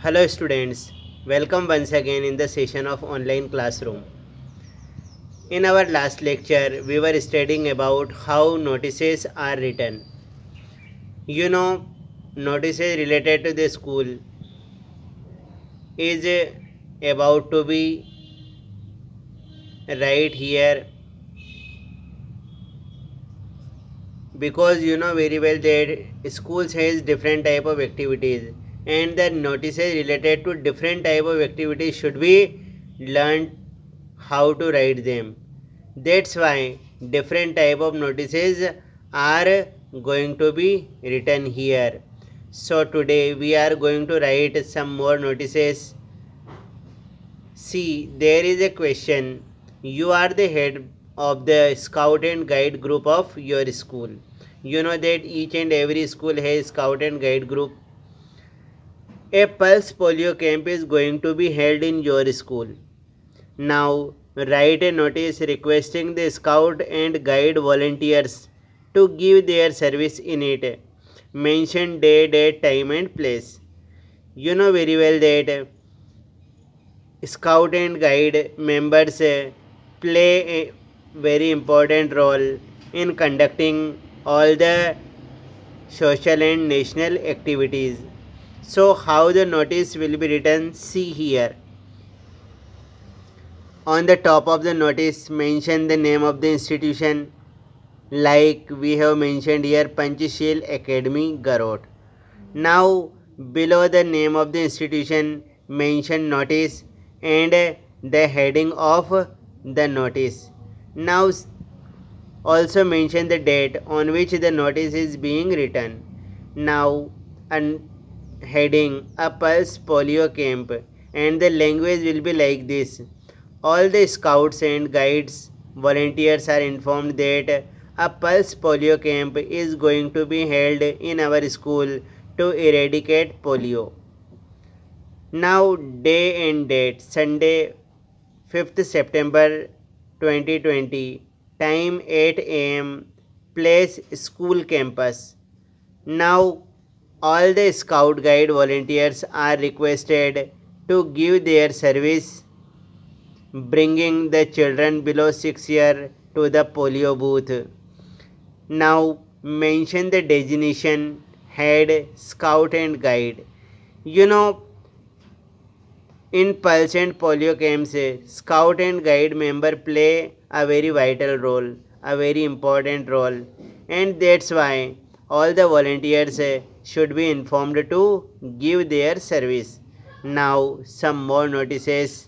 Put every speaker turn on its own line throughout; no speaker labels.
Hello students, welcome once again in the session of online classroom. In our last lecture, we were studying about how notices are written. You know, notices related to the school is about to be right here because you know very well that schools has different type of activities and the notices related to different type of activities should be learned how to write them. That's why different type of notices are going to be written here. So today we are going to write some more notices. See, there is a question. You are the head of the scout and guide group of your school. You know that each and every school has scout and guide group. A pulse polio camp is going to be held in your school. Now, write a notice requesting the scout and guide volunteers to give their service in it. Mention day, date, time, and place. You know very well that scout and guide members play a very important role in conducting all the social and national activities. So, how the notice will be written? See here. On the top of the notice, mention the name of the institution, like we have mentioned here, Panchsheel Academy, Garot. Now, below the name of the institution, mention notice and the heading of the notice. Now, also mention the date on which the notice is being written. Now, heading a pulse polio camp, and the language will be like this. All the scouts and guides volunteers are informed that a pulse polio camp is going to be held in our school to eradicate polio. Now, day and date: Sunday, 5th September 2020, time 8 am, place school campus. Now, all the scout guide volunteers are requested to give their service, bringing the children below 6 years to the polio booth. Now, mention the designation, head, scout and guide. You know, in pulse and polio camps, scout and guide member play a very vital role, a very important role, and that's why all the volunteers should be informed to give their service. Now, some more notices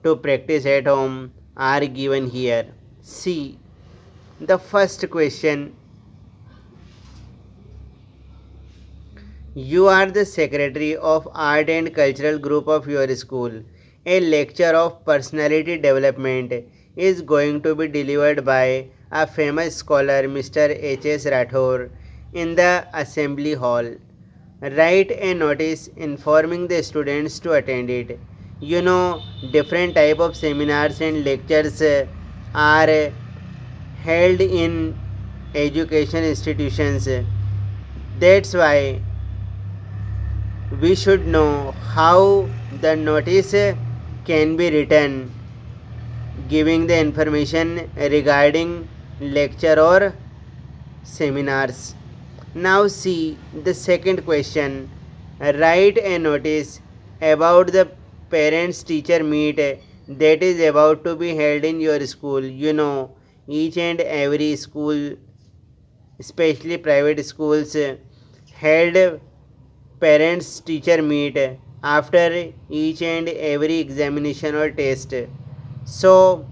to practice at home are given here. See, the first question: you are the secretary of art and cultural group of your school. A lecture of personality development is going to be delivered by a famous scholar, Mr. H.S. Rathore, in the assembly hall. Write a notice informing the students to attend it. You know, different type of seminars and lectures are held in education institutions. That's why we should know how the notice can be written, giving the information regarding lecture or seminars. Now see the second question. Write a notice about the parents teacher meet that is about to be held in your school. You know, each and every school, especially private schools, held parents teacher meet after each and every examination or test. So,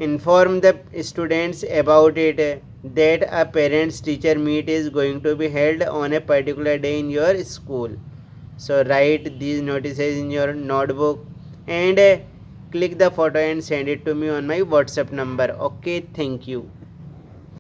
inform the students about it that a parents teacher meet is going to be held on a particular day in your school. So write these notices in your notebook and click the photo and send it to me on my WhatsApp number. Okay, thank you.